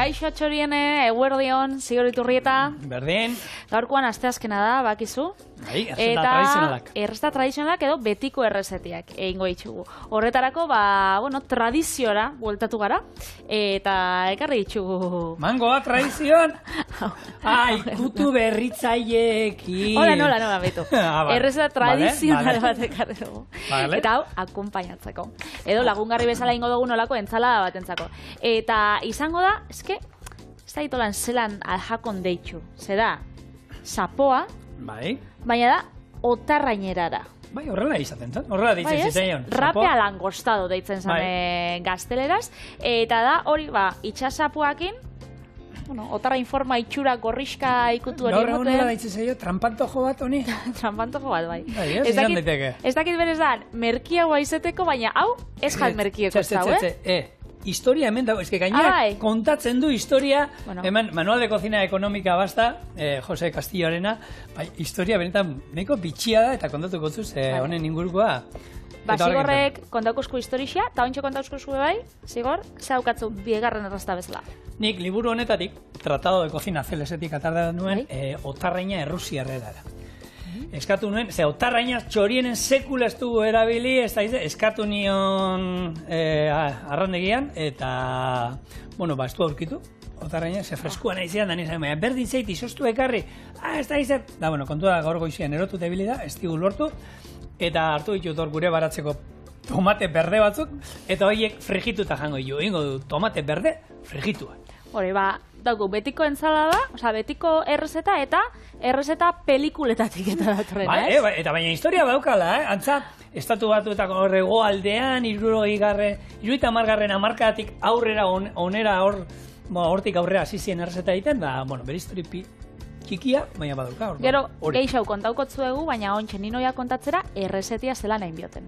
Kaixo txoriene, eguerdion, Zigor Iturrieta. Berdin. Gaurkoan asteazkena da, bakizu. Bai, errezeta tradizionalak. Errezeta tradizionalak edo betiko errezetiak egingo ditugu. Horretarako, tradiziora bueltatu gara, eta ekarri ditugu. Mangoa tradizioan? Ikutu berritzaileekin. Nola, beto. Errezeta tradizional bat ekarri dugu. Eta hau, akompainatzeko. Edo lagungarri bezala ingo dugu nolako entzalada batentzako. Eta izango da, ez da itolan zelan aljakon deitxu. Zeda, sapoa, baina da, otarrainerara. Bai, horrela izaten zen, horrela deitzen zitzaion. Rapea langostado deitzen zen gazteleraz. Eta da, hori, itxasapuakin, otarrain forma itxura gorriska ikutu hori moten. Gaur egun nola deitzen zaio, trampantojo bat honi? Trampantojo bat, bai. Ez dakit berez da, merkiagoa izeteko, baina hau, ez jat merkieko ez dago, Historia hemen dago, gainera kontatzen du historia, hemen Manual de Cocina Económica basta, Jose Castilloarena, historia benetan neko bitxia da eta kontatuko zuz honen ingurukoa. Zigorrek kontaukuzko historia, eta ontsa kontaukuzko bai, Zigor, zaukatzu biegarren errazta bezala. Nik liburu honetatik, Tratado de Cocina Celesetik atarda nuen, otarraina errusiarrera. Eskatu nuen, otarraina txorienen sekula ez dugu erabili, eskatu nion arrandegian, eta, ez du aurkitu, otarraina, freskuan aizean, da nizan, berdin zeit, izostu ekarri, ez da izan, kontua da gaur goizian erotute bilida, ez digu lortu, eta hartu ditut hor gure baratzeko tomate berde batzuk, eta horiek frigituta jango ditu, ingo du tomate berde frigitua. Hori, dauko, betiko entzalada, betiko errezeta eta errezeta pelikuletatik eta datorren, eta baina historia baukala, antza, estatu batuetako horrego aldean, 70. hamarkadatik aurrera onera hortik aurrera zizien errezeta egiten, bere histori txikia, baina badauka. Gero, geixau kontaukotzu egu, baina ontsa ninoia kontatzera errezetia zela nahi bioten.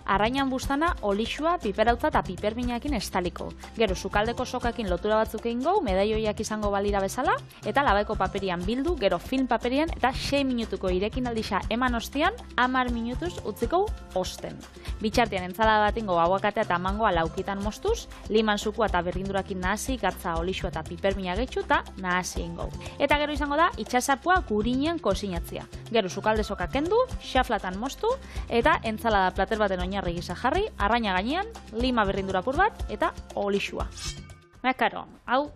Arrainan bustana, olixua, piperautza eta piperminakin estaliko. Gero, sukaldeko sokakin lotura batzuk egingo, medaioiak izango balira bezala, eta labaiko paperian bildu, gero film paperian, eta 6 minutuko irekin aldisa eman ostian, 10 minutuz utziko osten. Bitxartian entzalada bat ingo aguakatea eta mangoa laukitan mostuz, liman sukua eta berrindurakin nahasi, gatza olixua eta pipermina getxu, eta nahasi ingo. Eta gero izango da, itxasapua gurinean kozinatzia. Gero, sukalde soka kendu, xaflatan mostu, eta entzalada plater baten oinarri gisa jarri, arraina gainean, lima berrindurapur bat, eta olixua. Karo, hau,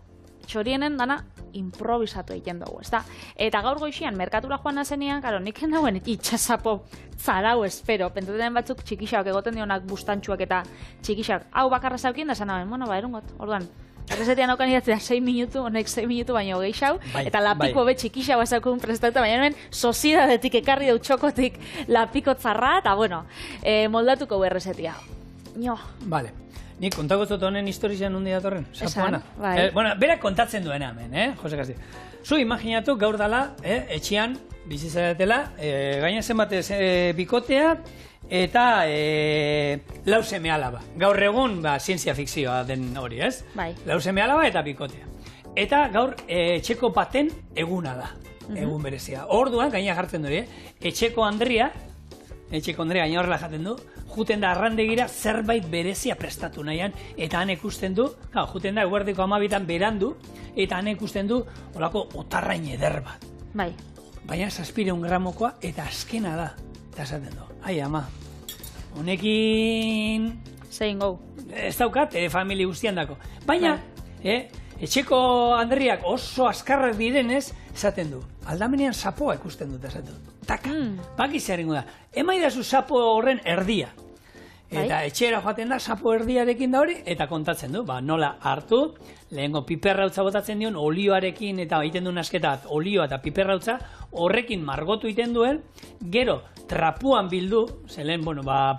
txorienen dana improvisatu egiten dugu, ezta? Eta gaur goixian, merkatura joan nazenean, karo, nik dauen itxasapo zarau espero, pentsatzen batzuk txikixak egoten dionak bustantxuak eta txikixak, hau bakarra zaukien da zanaben, erungot, orduan, errezetian haukan idatzea 6 minutu, honek 6 minutu baino geixau, eta lapiko be txikixau azakun prestauta, baina hemen soziedadetik ekarri dut txokotik lapiko tzarra, eta moldatuko errezetia. Vale. Nik kontako zut honen historizian hundi datorren? Esan, bai. Berak kontatzen duen hemen, Jose Castillo. Zu imaginatu gaur dala, etxean, bizizaretela, gaina zenbatez bikotea, eta lau seme alaba. Gaur egun, zientzia fikzioa den hori, ez? Bai. Lau seme alaba eta bikotea. Eta gaur etxeko baten eguna da, egun berezia. Orduan, gaina jartzen du, etxeko Andrea gaina horrela jaten du, juten da arrandegira zerbait berezia prestatu nahian, eta han ikusten du, juten da eguerdiko 12 berandu, eta han ikusten du, olako otarrain eder bat. Bai. Baina 700 gramokoa, eta azkena da. Eta esaten du, ama, honekin... Zein gau. Ez daukat, famili guztian dako. Baina, etxeko Andriak oso azkarrak direnez, esaten du, aldamenean sapoa ikusten dut, esaten du. Taka, bakizia eringo da. Emaidazu sapo horren erdia. Eta etxera joaten da, sapo erdiarekin da hori, eta kontatzen du, nola hartu, lehengo piperrautza botatzen dion, olioarekin, eta egiten duen asketa, olioa eta piperrautza, horrekin margotu egiten duen, gero, trapuan bildu, zelen,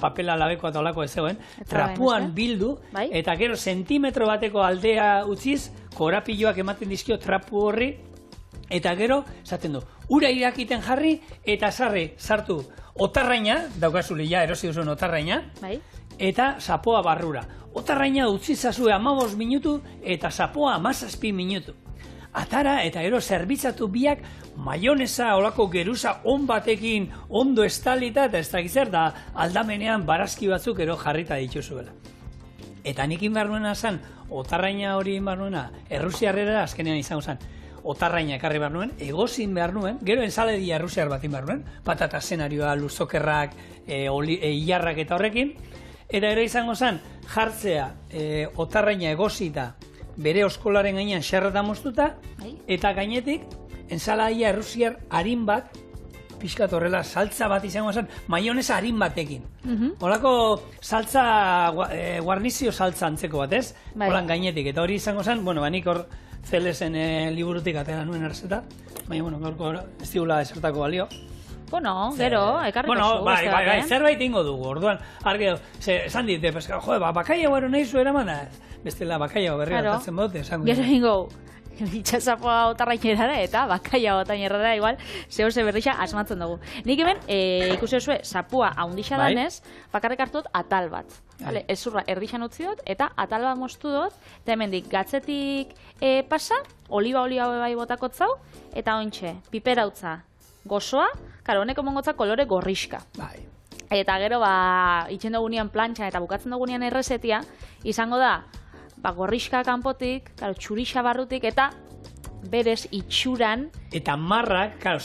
papela labekoa eta olako ez zegoen, trapuan bildu, eta gero, sentimetro bateko aldea utziz, korapilloak ematen dizkio trapu horri, eta gero, esaten du, ura irakiten jarri, eta sartu otarraina, daukazu lehia, erosi duzuen otarraina, eta sapoa barrura. Otarraina utzi zazue 15 minutu, eta sapoa 17 minutu. Atara, eta gero zerbitzatu biak, maionesa, olako geruza on batekin, ondo estalita, eta ez dakizer, da aldamenean barazki batzuk ero jarrita dituzuela. eta nikin behar nuena zen, otarraina hori behar nuena, errusiarrera azkenean izango zen, otarraina ekarri behar nuen, egozin behar nuen, gero ensaladia errusiar batin behar nuen, patata zenarioa, luzokerrak, ilarrak eta horrekin, eta ere izango zen, jartzea otarraina egozita bere oskolaren gainean xerrata moztuta, eta gainetik, ensaladia errusiar harin bat, pixkat horrela, saltza bat izango zen, maionesa harin batekin. Holako saltza, guarnizio saltza antzeko bat, ez? Holan gainetik, eta hori izango zen, bueno, nik hor Zelesen liburutik atera nuen erzeta, baina, bueno, gaurko ez digula esertako balio. Bueno, gero, ekarriko zu. Bai, zerbait ingo dugu, orduan, argi, esan dit, jode, bakaiago ero nahi zu eraman da, bestela bakaiago berri hartatzen bote, esango. Gero ingo, itxasapoa otarrainera eta bakaiago otarrainera igual, zehose berrixa asmatzen dugu. Nik hemen, ikusi osue, sapua haundixa danez, bakarrik hartu dut atal bat. Ezurra erdixan utzi dut, eta atal bat moztu dut, eta hemendik gatzetik pasa, oliba bai botakotzau, eta ointxe, piperautza, gozoa, karo, honeko mongotza kolore gorriska. Eta gero, itxen dugunean plantxan eta bukatzen dugunean errezetia, izango da, gorriska kanpotik, karo, txurixa barrutik, eta berez itxuran. Eta marrak, karo,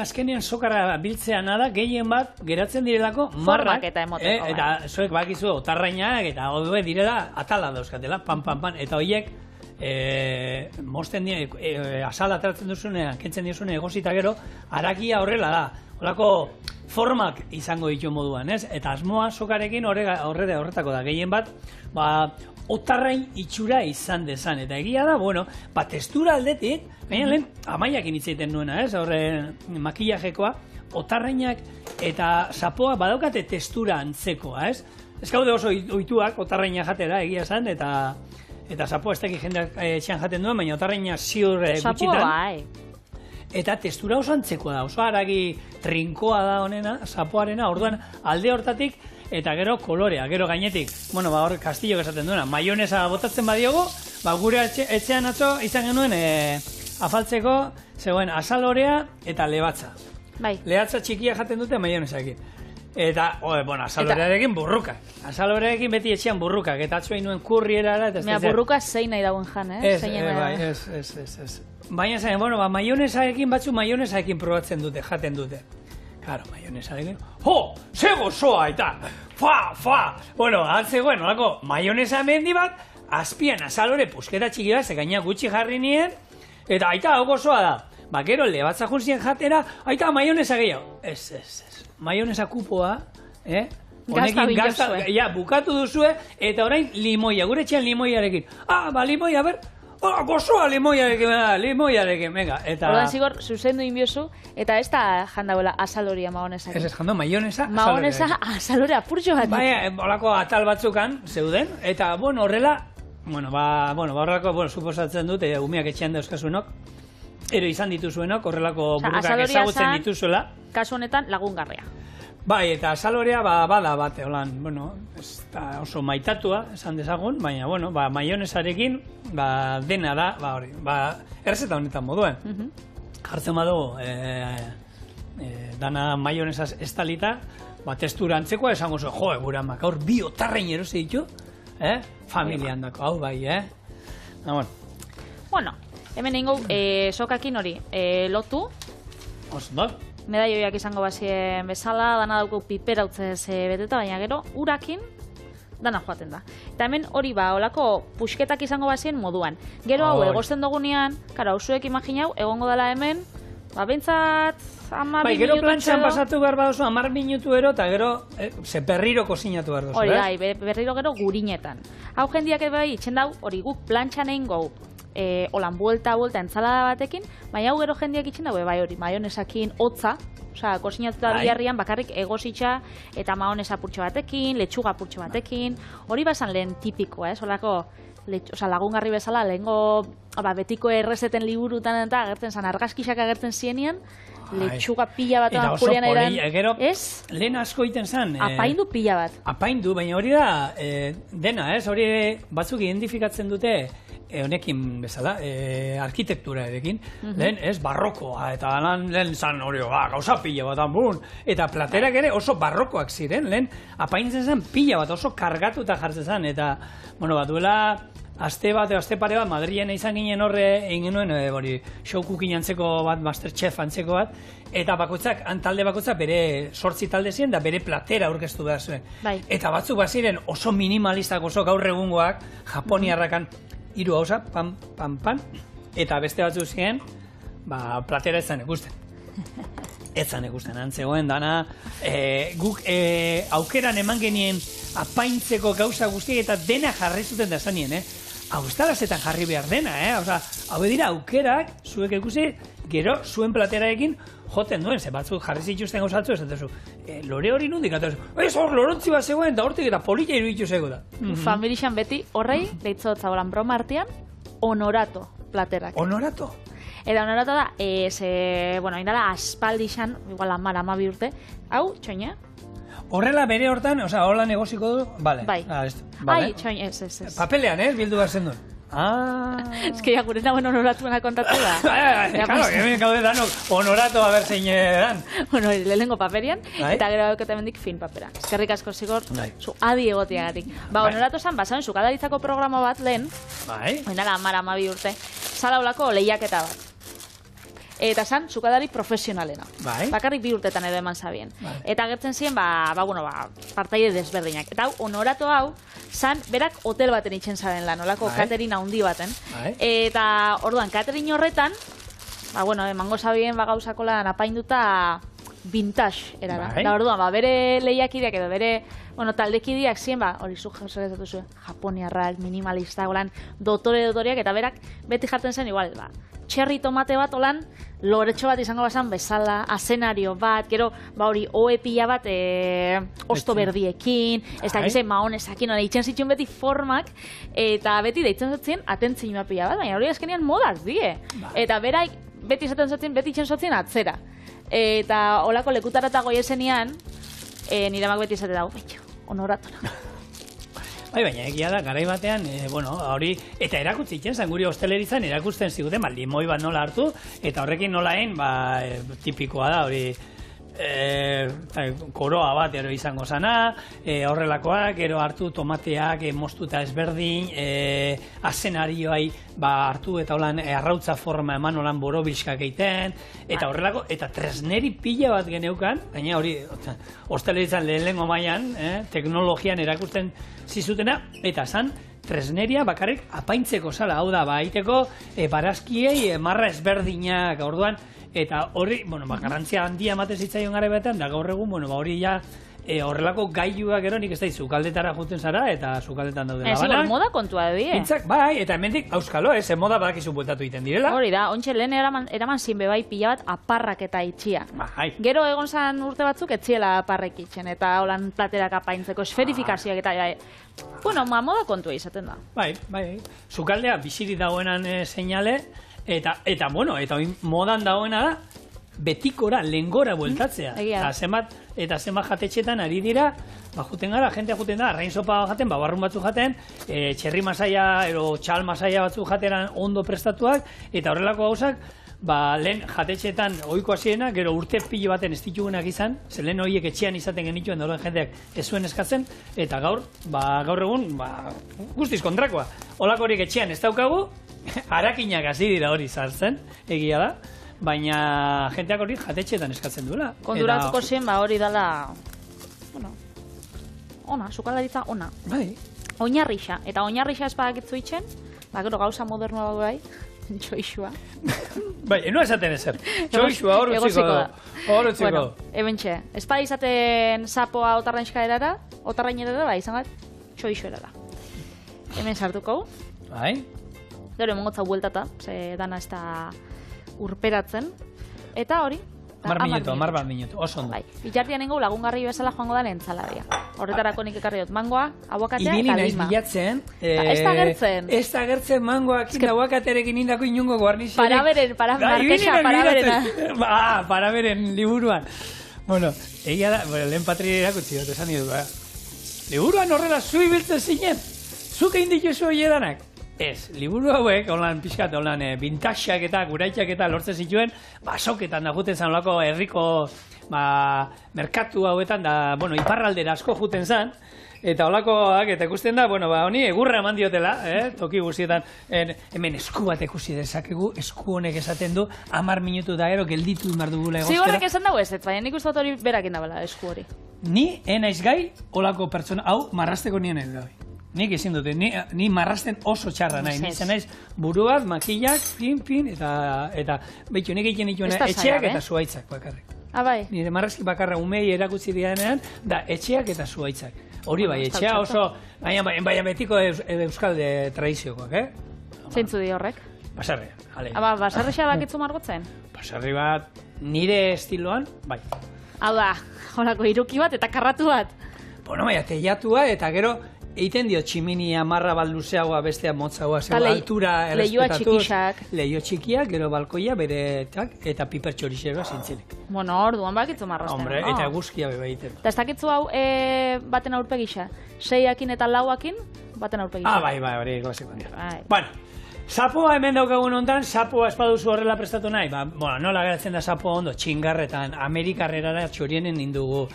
azkenean sokara biltzean da, gehien bat, geratzen direlako marrak. Formak eta emoteko. Eta zuek bakizu, otarrainak, eta hobe direla, atala dauzkatela, pan, eta horiek, mosten asala ateratzen duzunean, kentzen duzunean egozita gero, harakia horrela da. Horako formak izango ditu moduan, ez? Eta asmoa sokarekin horretako da. Gehien bat, otarrain itxura izan dezan. Eta egia da, bueno, testura aldetik, baina lehen Amaiakin hitz egiten nuena, ez? Horre makillajekoa, otarrainak eta sapoa badaukate testura antzekoa, ez? Ez gaude oso ohituak otarraina jatera, egia esan, eta sapoa ez dakit jendeak etxean jaten duen, baina otarraina ziur gutxitan. Eta testura oso antzekoa da, oso haragi trinkoa da honena, sapoarena, orduan alde hortatik, eta gero kolorea, gero gainetik, bueno, hor Castillo esaten duena, maionesa botatzen badiogu, gure etxean atzo izan genuen afaltzeko, zegoen asalorea eta lebatza. Lebatza txikia jaten dute maionesakin. Eta, bueno, asalorearekin burrukak. Asalorearekin beti etxean burrukak, eta atzo nuen kurrierara, eta ez da. Burruka zein nahi dagoen jan, Ez. Baina zain, bueno, maionesarekin maionesarekin probatzen dute, jaten dute. Claro, maionesarekin, ze gozoa, eta, fa. Bueno, atzegoen, olako, maionesa mendi bat, azpian asalore pusketa txiki bat, ze gaina gutxi jarri nien, eta aita, hau gozoa da. Gero, lebatza junzien jatera, aita, maionesa gehiago. Ez. Maionesa kupoa, honekin gazta, bukatu duzue, eta orain limoia, gure etxean limoiarekin. Limoia, gozoa limoiarekin, venga. Hordan zigor, zuzendu inbiozu, eta ez da jandauela asaloria maonesak. Ez jando, maionesa maonesa asalorea purtxo bat. Baina, holako atal batzukan zeuden, eta, horrela, horrelako, suposatzen dut, umeak etxean dauzkazuenok, ero izan dituzuenok, horrelako burukak ezagutzen dituzuela. Kasu honetan lagungarria. Bai, eta asalorea bada bate, holan, oso maitatua, esan dezagun, baina, maionesarekin, dena da, errezeta honetan moduen. Jartzen badugu, dana maionesaz estalita, testura antzekoa esango zuen, gure amak, hor bi otarrein erosi ditu, familian dako, hau bai, Bueno, hemen ingo sokakin hori lotu. Medaioiak izango bazien bezala, dana dauko piperautzez beteta, baina gero urakin dana joaten da. Eta hemen hori olako pusketak izango bazien moduan. Gero hau egozten dugunean, hau zuek imaginau, egongo dela hemen, bentsat 10 minutu edo. Gero plantxan pasatu behar badozu 10 minutu ero, eta gero berriro kozinatu behar dozu, hori da, berriro gero gurinetan. Hau jendiak itxen dau, hori guk plantxan egin gau, holan buelta entzalada batekin, baina hau gero jendiak itxen daue, bai hori, maionesakin hotza, osea, kozinatuta biharrian bakarrik egositxa eta maionesa purtxo batekin, letxuga purtxo batekin, hori bazan lehen tipikoa, holako, lagungarri bezala, lehengo betiko errezeten liburutan eta agertzen zan, argazkisak agertzen zienean, letxuga pila bat Julian eran, ez? Lehen asko iten zen. Apaindu pila bat. Apaindu, baina hori da dena, ez? Hori batzuk identifikatzen dute honekin bezala, arkitektura erekin, lehen, ez, barrokoa, eta lehen zan hori, gauza pila bat, bun, eta platerak ere oso barrokoak ziren, lehen, apaintzen zen pila bat, oso kargatuta jartzen zen, eta, bueno, bat duela, aste bat, aste pare bat, Madrilen izan ginen horre, egin genuen, hori, show cooking antzeko bat, Masterchef antzeko bat, eta bakoitzak, talde bakoitzak bere 8 talde ziren, da bere platera aurkeztu behar zuen. Bai. Eta batzuk baziren oso minimalistak, oso gaur egungoak, japoniarrakan, 3 gauza, pam, eta beste batzu ziren, platera ez zan ikusten. Ez zan ikusten, antzegoen dana, guk aukeran eman genien apaintzeko gauza guztiak eta dena jarri zuten da zanien, Austalazetan jarri behar dena, hau dira aukerak, zuek ikusi, gero zuen plateraekin joten duen, ze batzuk jarri zituzten gauzatzu, ez duzu, lore hori nundik, eta ez hor lorontzi bat zegoen, da hortik eta polita iruditu zego da. Familixan beti horrei, deitzo zagoran broma artean, honorato platerak. Honorato? Eta honorato da, bueno, indala aspaldixan, igual 10-12 urte, hau, txoina? Horrela bere hortan, hola negoziko du, bale. Bai. Ai, txoina, ez. Papelean, bildu behar zen duen. Ez que gure nagoen honoratuena kontatu da. Claro, hemen gaude danok honorato a ber zein dan. Bueno, lehenengo paperian, eta gero haukete mendik fin papera. Eskerrik asko zigor, zu adi egotiagatik. Honorato zan, basauen sukaldaritzako programa bat lehen, oinala 10-12 urte, salaulako lehiaketa bat. Eta zan, sukaldari profesionalena. Bakarrik 2 urtetan edo eman zabien. Eta gertzen ziren, partaide desberdinak. Eta hau, honorato hau, zan, berak hotel baten itxen zaren lan, olako katerina handi baten. Eta, orduan, katerina horretan, emango zabien gauzako lan apainduta vintage erara. Da, orduan, bere lehiakideak edo bere, taldekideak ziren, hori zu jauzatatu zuen, japoniarrak, minimalista, golan, dotoreak, eta berak beti jartzen zen, igual, txerri tomate bat olan, loretxo bat izango bazan bezala, azenario bat, gero, hori, oe pila bat, osto berdiekin, ez da gize maonezakin, itxen zituen beti formak, eta beti deitzen zatzen atentzioa pila bat, baina hori azkenean modaz die. Eta berak beti izaten zatzen, beti itxen zatzen atzera. Eta olako lekutarata goiezenean, nire mak beti izaten dago, honoratora. Baina egia da, garai batean, hori, eta erakutsi zen, guri hosteleritzan erakusten ziguten, limoi bat nola hartu, eta horrekin nolaen, tipikoa da, hori, koroa bat ero izango zana, horrelakoak, ero hartu tomateak, moztuta ezberdin, azenarioai hartu eta holan arrautza forma eman holan borobilskak egiten, eta horrelako, eta tresneri pila bat geneukan, gaina hori, hosteleritzan lehenengo mailan, teknologian erakusten zizutena, eta zan, tresneria bakarrik apaintzeko zala, hau da, baiteko barazkiei marra ezberdinak, orduan, eta horri, garrantzia handia ematen zitzaion gara betan, da gaur egun, hori ja, horrelako gailuak gero nik ez da zukaldetara juten zara, eta zukaldetan daude labanak. Ez, moda kontua edo, Pintzak, eta hemendik, auskalo, moda badakizu bueltatu egiten direla. Hori da, ontxe lehen eraman zinbe pila bat aparrak eta itxia. Gero egon zan urte batzuk, etziela aparrek itxen, eta holan platerak apaintzeko, esferifikazioak eta, moda kontua izaten da. Bai, zukaldea biziri dagoenan seinale, eta modan dagoena da, betikora, lengora bueltatzea. Eta zenbat jatetxetan ari dira, juten gara, jentea juten da, arrain sopa jaten, barrun batzu jaten, txerri masaia, ero txal masaia batzu jateran ondo prestatuak, eta horrelako gauzak, lehen jatetxetan ohiko hasiena, gero urte pilo baten ez ditugunak izan, ze lehen horiek etxean izaten genituen, da horren jendeak ez zuen eskatzen, eta gaur egun, guztiz kontrakoa. Olako horiek etxean ez daukagu, harakinak hasi dira hori sartzen, egia da, baina jenteak hori jatetxeetan eskatzen duela. Konturatuko zen, hori dala, ona, sukaldaritza ona. Bai. Oinarrixa, eta oinarrixa ez badakitzu itxen, gero gauza modernoa bau bai, txoixua. Bai, enua esaten ezer. Txoixua hor utziko da. Hor utziko. Bueno, ebentxe, ez bada izaten sapoa otarrainerara, izan bat, txoixu erara. Hemen sartuko. Bai. Gero emongotza bueltata, ze dana ez da urperatzen. Eta hori, 10 minutu, oso ondo. Bai, bitartian ingo lagungarri bezala joango da entzaladia. Horretarako nik ekarri dut mangoa, aguakatea eta lima. Ibili naiz lima. bilatzen. Ez da gertzen. Ez da gertzen mangoakin aguakaterekin indako inungo guarniziorik. Paraberen liburuan. Bueno, egia da, lehen patri erakutsi dut, esan dut, liburuan horrela zu ibiltzen zinen, zuk egin dituzu hiedanak. Ez, liburu hauek, holan pixkat, holan vintaxeak eta guraitzak eta lortzen zituen, soketan da juten zan olako herriko merkatu hauetan, da, bueno, iparraldera asko juten zan, eta holakoak, eta ikusten da, bueno, honi egurra eman diotela, toki guztietan, hemen esku bat ikusi dezakegu, esku honek esaten du, 10 minutu da gero, gelditu imar dugula egoztera. Zigorrek esan dago ez, baina nik uste dut hori berakin dabela esku hori. Ni enaiz gai, holako pertsona, hau, marrasteko nien ez gai. Nik ezin dute, ni marrasten oso txarra nahi, nik naiz buruaz, makillak, pin, eta behitu, nik egiten dituen etxeak eta zuaitzak bakarrik. Bai. Nire marrazki bakarra umei erakutsi dianean, da etxeak eta zuaitzak. Hori bai, etxea oso, baina betiko euskalde tradiziokoak, Zeintzu di horrek? Basarri, ale. Basarri xa bakitzu margotzen? Basarri bat, nire estiloan, bai. Hau da, horako iruki bat eta karratu bat. Bueno, baina, teiatua eta gero, eiten dio tximinia marra bat luzeagoa bestea motzagoa, zego altura errespetatuz. Leio txikiak, gero balkoia, beretak, eta piper txorixeroa zintzilik. Bueno, orduan bakitzu marrosten. Hombre, eta guzkia beba egiten. Eta ez dakitzu hau baten aurpegisa? 6akin eta 4akin baten aurpegisa. Bai, hori gozik. Bueno, sapoa hemen daukagun ondan, sapoa espaduzu horrela prestatu nahi. Bueno, nola geratzen da sapoa ondo, txingarretan, Amerikarrera txorienen indugu,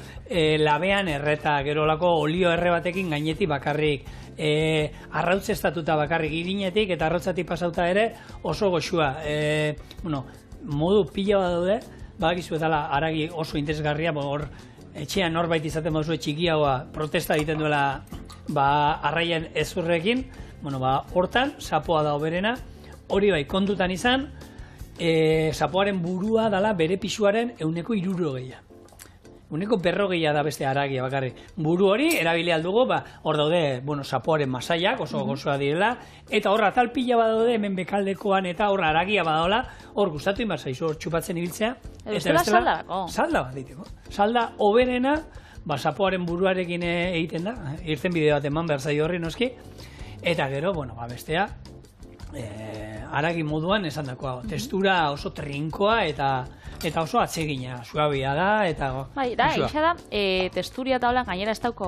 labean erreta, gero lako olio erre batekin gainetik bakarrik, arrautz estatuta bakarrik irinetik eta arrautzatik pasauta ere oso goxua. Bueno, modu pila bat daude, badakizu etala haragi oso interesgarria, hor etxean norbait izaten bauzue txikiagoa protesta egiten duela arraien ezurrekin. Bueno, hortan, sapoa da oberena, hori bai, kontutan izan, sapoaren burua dala bere pisuaren 160. 140 da beste haragia bakarrik. Buru hori, erabili aldugu, hor daude, bueno, sapoaren masaiak, oso gozoa direla, eta hor atal pila badaude, hemen bekaldekoan, eta hor haragia badaola, hor gustatu inbar zaizu, hor txupatzen ibiltzea. Bestela salda dako. Salda bat diteko. Salda oberena, sapoaren buruarekin egiten da, irten bideo bat eman behar zaio horri noski, eta gero, bueno, bestea, haragi moduan esan dakoa, textura oso trinkoa eta oso atsegina, suabia da, eta... Bai, da, isa da, texturia eta hola, gainera ez dauko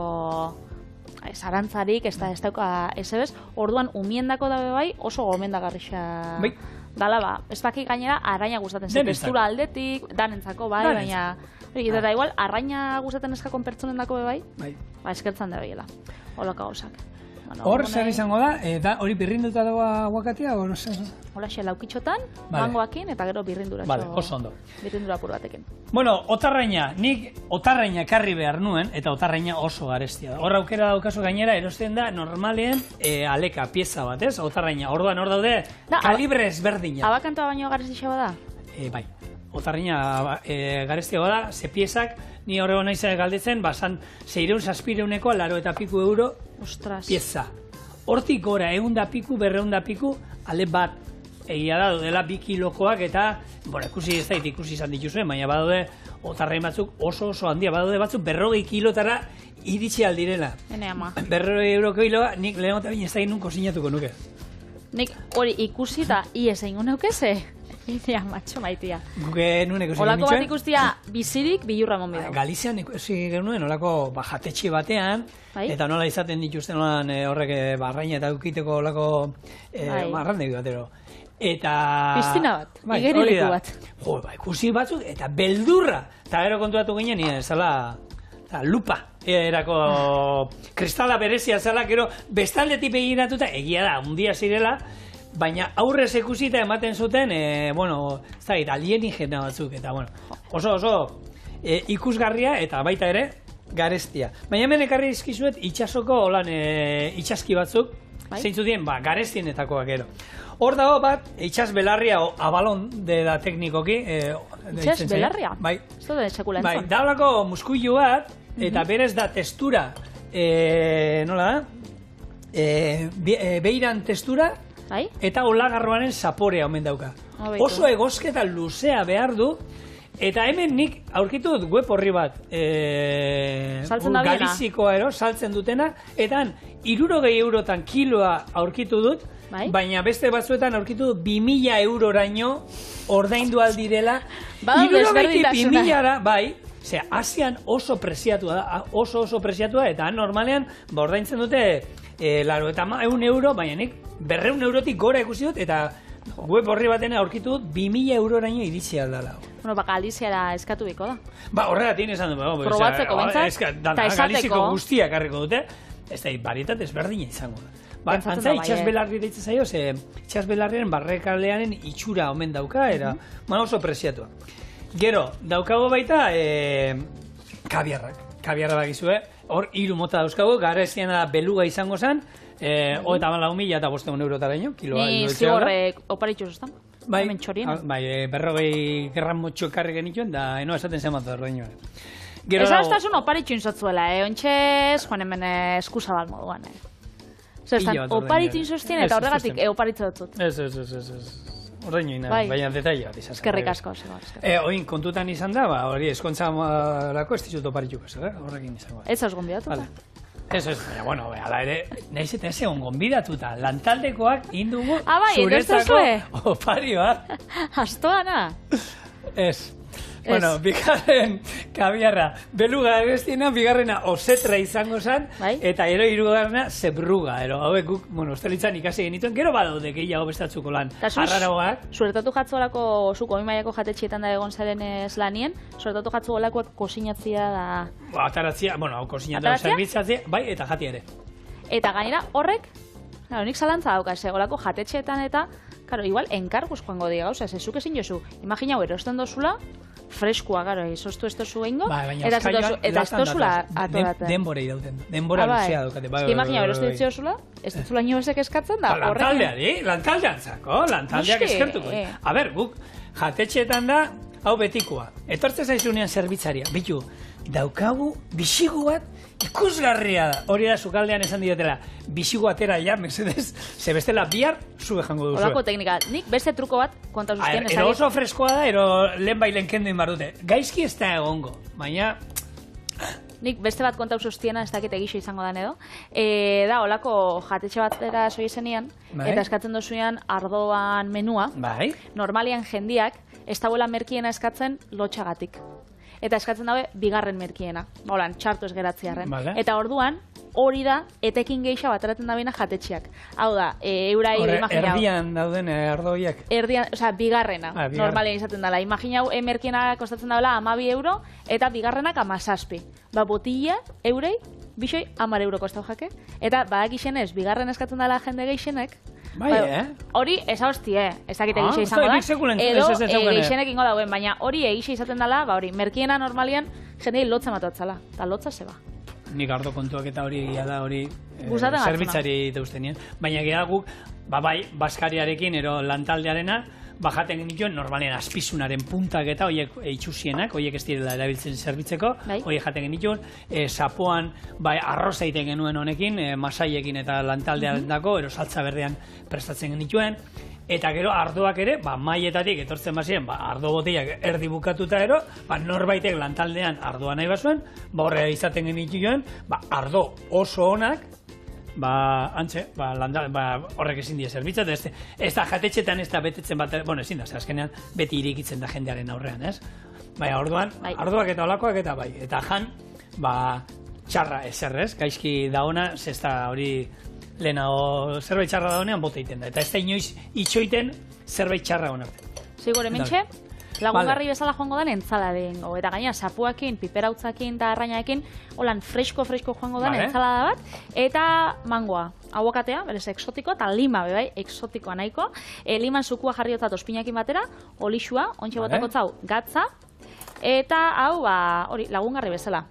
zarantzarik, ez dauka ez orduan umiendako dabe bai, oso gomendagarrixa dala, ez baki gainera arraina gustaten zen, textura aldetik, danentzako bai, baina... Eta igual, arraina gustaten eskakon pertsonendako bai, eskertzen da behiela, holaka gauzak. Hor, zer izango da, hori birrinduta dago aguakatea? Hola, xe, laukitxotan, mangoakin, eta gero birrindura. Vale, oso ondo. Birrindura apur batekin. Bueno, otarraina, nik otarraina karri behar nuen, eta otarraina oso garestia da. Hor aukera daukazu gainera, erosten da, normalean, aleka, pieza bat, ez? Otarraina, orduan hor daude, kalibre ezberdina. Abakantoa baino garestia bada? Bai. Otarraina garestia bada, ze piezak, ni horrego nahi galdetzen, basan 600-700 laro eta piku euro pieza. Hortik gora, 100 piku, 200 piku, ale bat egia da, dela 2 kilokoak eta, bueno, ikusi ez da, ikusi izan dituzuen, baina badaude otarrain batzuk oso handia, badaude batzuk 40 kilotara iritsi aldirela. Hene ama. 40 euro kiloa, nik lehen eta bine ez da nun kozinatuko nuke. Nik hori ikusi eta ies egin neukeze. Itea, matxo maitia. Guke nuen ikusi olako bat ikustia bizirik bilurra mon bidau. Galizian ikusi genuen olako jatetxe batean, eta nola izaten dituzten nolan horrek barraina eta ukiteko olako marrandegi batero. Eta... Piztina bat, igerileku bat. Jo, ikusi batzuk eta beldurra. Eta gero kontuatu ginen, zela lupa. Erako kristala berezia zela, gero bestaldetik begiratuta, egia da, undia zirela, baina aurrez ikusita ematen zuten, bueno, ez da, alienigena batzuk, eta, bueno, oso ikusgarria eta baita ere, garestia. Baina hemen ekarri izkizuet itxasoko holan itxaski batzuk, zeintzu dien, garestienetakoak gero. Hor dago bat, itxas belarria o abalon da teknikoki. Itxas belarria? Bai. Ez da txekula entzun. Bai, daulako muskuilu bat, eta berez da textura, nola da? Beiran textura, eta olagarroaren zaporea omen dauka. Oso egozketa luzea behar du, Eta hemen nik aurkitu dut web horri bat, Galizikoa saltzen dutena, eta 60 eurotan kiloa aurkitu dut, baina beste batzuetan aurkitu dut 2000 euroraino ordaindu aldirela, 2000 bai, Asian oso preziatua da, oso preziatua, eta normalean ordaintzen dute 100 euro, baina nik 200 eurotik gora ikusi dut, eta web horri batena aurkitu dut 2000 euroraino iritsi aldala. Bueno, Galiziara eskatu biko da. Horregatik esan dut. Probatzeko bintzat, eta esateko. Galiziko guztiak harriko dute, ez da, barietat ezberdina izango da. Antza, itxasbelarri deitzen zaio, itxasbelarriaren barrekalearen itxura omen dauka, oso preziatua. Gero, daukago baita, kabiarrak. Kabiarra bakizue, hor 3 mota dauzkago, gara ez da beluga izango zen, 34.000 eta 500 eurotaraino, kiloa. Ni zigorrek oparitxuz estan. Bai, 40 gramotxo ekarri genituen, da eno esaten zemat da ordaino. Ez aztasun oparitxun zatzuela, ontxez, joan hemen eskuzabal moduan. Oparitxun zuztien eta horregatik oparitzu dutzut. Ez. Ordaino ina, baina detaila bat izan. Eskerrik asko. Oin, kontutan izan da, hori eskontzamarako ez dizut oparitxuko, horrekin izango. Ez haus gonbidatuta. Ez, baina, ala ere, nahiz eta ez egon gonbidatuta, lantaldekoak indugu zuretzako oparioa. Astoana. Ez. Bueno, bigarren kabiarra, beluga egestiena, bigarrena osetra izango zen, eta gero hirugarrena zebruga, hauek guk, ostelitzan ikasi genituen, gero badaude gehiago bestatzuko lan, arraragoak. Zuretatu jatzuolako, zuko oimaiako jatetxietan da egon zaren lanien, zuretatu jatzuolakoak kosinatzia da... Ataratzia, kosinatzia, zerbitzatzia, bai, eta jati ere. Eta gainera, horrek, nik zalantza dauka, segolako jatetxeetan eta, igual, enkarguz joango diga, zezuk ezin jozu, imagina hau erosten dozula, freskua, gara, izoztu ez tozu egingo, eta ez tozula atoraten. Denborei dauten, denbora luzea daukate. Imagina, erostu ditzi dozula, ez tozula nioesek eskatzen da, horrekin. Lantaldean zako, lantaldeak eskertuko. A ber, guk jatetxeetan da, hau betikoa. Etortze zaizunean zerbitzaria, bitu, daukagu bisigu bat ikusgarria da. Hori da sukaldean esan dietela, bisigu atera ja, mesedez, ze bestela bihar zube jango duzu. Olako teknika, nik beste truko bat konta zuztien. Ero oso freskoa da, ero lehen bailen kendu inbar dute. Gaizki ez da egongo, baina... Nik beste bat konta usustiena, ez dakit egixo izango dan edo. Da, olako jatetxe batera soi zenian, eta eskatzen dozuean ardoan menua. Normalian jendiak, ez dauela merkiena eskatzen lotxagatik. Eta eskatzen daue bigarren merkiena. Holan, txartu ez geratziarren. Eta orduan, hori da, etekin geixa bateratzen dabeina jatetxeak. Hau da, eurai imagina... Erdian dauden ardoiak? Erdian, bigarrena. Normalean izaten dela. Imagina merkiena kostatzen daula 12 euro, eta bigarrenak 17. Botilla, eurei, bixoi, 10 euro kostau jake. Eta badak ez, bigarren eskatzen dela jende geixenek, hori ez hostie, ez dakit egixe izango da, edo geixenek ingo dauen, baina hori egixe izaten dela, hori, merkiena normalian jendei lotza matuatzala, eta lotza zeba. Nik ardo kontuak eta hori egia da hori zerbitzari deustenien. Baina egia guk, bai, baskariarekin, ero lantaldearena, bajaten genituen, normalean azpizunaren puntak eta horiek itxusienak, horiek ez direla erabiltzen zerbitzeko, horiek jaten genituen, zapoan, bai, arroza egiten genuen honekin, masaiekin eta lantaldearen dako, ero saltza berdean prestatzen genituen, eta gero ardoak ere, maietatik etortzen baziren, ardo botellak erdi bukatuta ero, norbaitek lantaldean ardoa nahi bazuen, horre izaten genituen, ardo oso onak, horrek ezin die zerbitzat, ez da jatetxetan ez da betetzen bat, ezin da, azkenean beti irikitzen da jendearen aurrean, ez? Baina orduan, ardoak eta olakoak eta bai, eta jan, txarra ezerrez, gaizki daona, zesta hori lehenago zerbait txarra daunean bote egiten da, eta ez da inoiz itxoiten zerbait txarra honarte. Zigor, hementxe, lagungarri bezala joango den entzala dengo, eta gaina sapuakin, piperautzakin eta arrainaekin, holan fresko joango den entzalada bat, eta mangoa, aguakatea, berez exotiko, eta lima bebai, exotikoa nahiko, liman sukua jarriotzat ospinakin batera, olixua, ontxe botako zau, gatza, eta hau, hori, lagungarri bezala.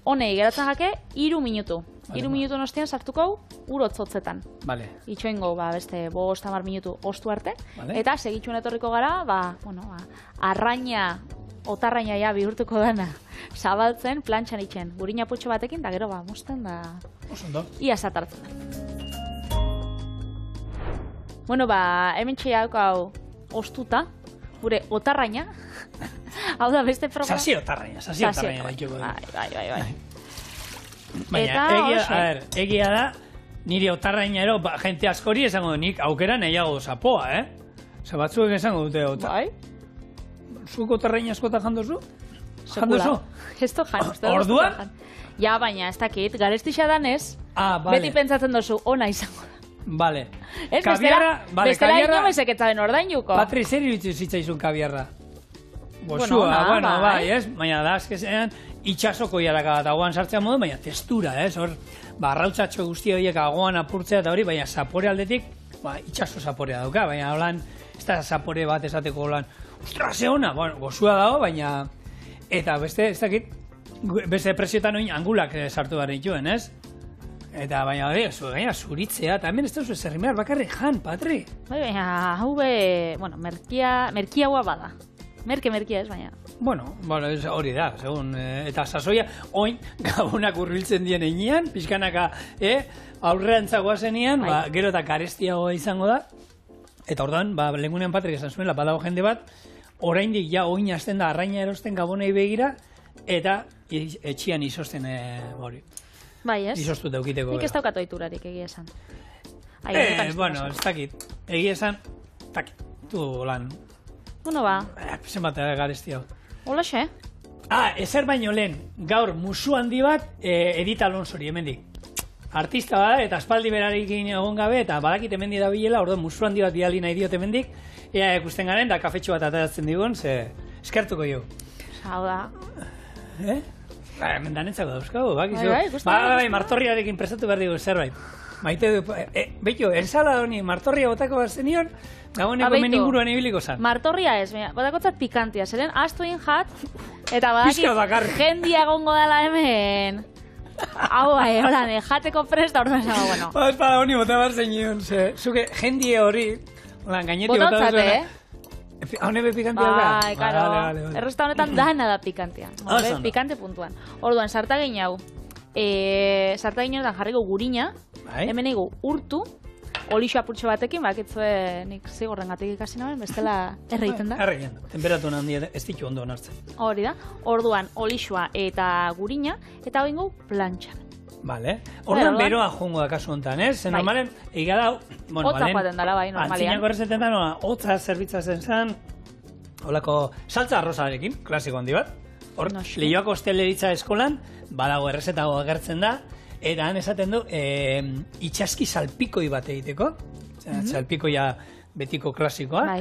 Honei, geratzen jake, 3 minutu. 3 minutu nostean sartuko urotzotzetan. Itxoingo, beste 5-10 minutu ostu arte. Eta segitxuen etorriko gara, arraina, otarraina ja bihurtuko dena, zabaltzen, plantxan itxen, burina putxo batekin, da gero mozten da... Ia zatartzen da. Bueno, hemen txeiak hau ostuta, gure otarraina. Hau da, beste programa. Sasi otarraina dituko. Bai. Baina, egia da, nire otarrainero, jente askori esango nik aukera nahiago zapoa, batzuek esango dute Bai. Zuk otarraina askota jandozu? Sekula. Esto jan. Orduan? Ja, baina, ez dakit, garestixa danez, vale. beti pentsatzen dozu, ona izango da. Vale. Ez, bestela inoezek etzaren ordainuko. Patri, zer iritzu zitzaizun kabiarra? Gozua, bai, ez? Baina da, azkezean, itxasoko jaraka bat agoan sartzea modu, baina testura, ez? Hor, arrautzatxo guzti horiek agoan apurtzea eta hori, baina zapore aldetik, itxaso zaporea dauka, baina holan, ez da zapore bat esateko holan, ostra, ze hona, gozua dago, baina, eta beste, ez dakit, beste presioetan oin angulak sartu behar dituen, ez? Eta baina, zuritzea, eta hemen ez da zerrimear bakarrik jan, Patri. Baina, hau merkia hua bada. Merkia ez, baina. Bueno, hori da, segun, eta sasoia, oin, gabonak urbiltzen dien einean, pixkanaka, aurreantzagoa zenian, gero eta garestiagoa izango da, eta orduan, lehengunean Patrik esan zuen, badago jende bat, oraindik ja oin hasten da arraina erosten gabonei begira, eta etxian izosten hori. Bai, ez? Izoztu daukiteko. Nik ez daukat oiturarik egia esan. Bueno, ez dakit. Egia esan, tu lan. Bueno, ba. Zenbat garestia. Hola, xe? Ezer baino lehen, gaur musu handi bat Edith Alonsori, hemendik. Artista bada, eta aspaldi berarekin egon gabe, eta badakit hemendik da bilela, orduan musu handi bat bidali nahi diot hemendik, ea ikusten garen, da kafetxo bat ateratzen digun, ze eskertuko jo. Hau da. Hemen danetzako dauzkagu, bakizu. Bai, martorriarekin prestatu behar digu zerbait. Maite du, betio, ensala honi martorria botako bat zenion, gaboneko hemen inguruan ibiliko zan. Martorria ez, botakotzat pikantia, zeren astu egin jat, eta badakit jendia egongo dela hemen. Hau, holan, jateko presta orduan zago, bueno. Espada honi bota behar zenion, zuke jendie hori, gainetik bota behar Haune be pikantia da? Bai, karo. Erresta honetan dana da pikantia. Pikante puntuan. Orduan, sartagin hau. Sartagin honetan jarriko gurina. Hemen egu urtu. Olixo apurtxo batekin, bakitzue nik zigorrengatik ikasi naben, bestela erreiten da. Erreiten da. Temperatuna handia ez ditu ondo onartzen. Hori da. Orduan, olixoa eta gurina, eta hau ingo plantxan. Vale. Orduan beroa jongo da kasu honetan, ez? Zen normalen, egia dau... Hotza joaten dala, bai, normalian. Antzinako errezetan da, hotza zerbitzatzen zen, holako saltza arrozarekin, klasiko handi bat. Hor, Leioako hosteleritza eskolan, badago errezetago agertzen da, eta han esaten du, itxaski salpikoi bat egiteko, salpikoia betiko klasikoa,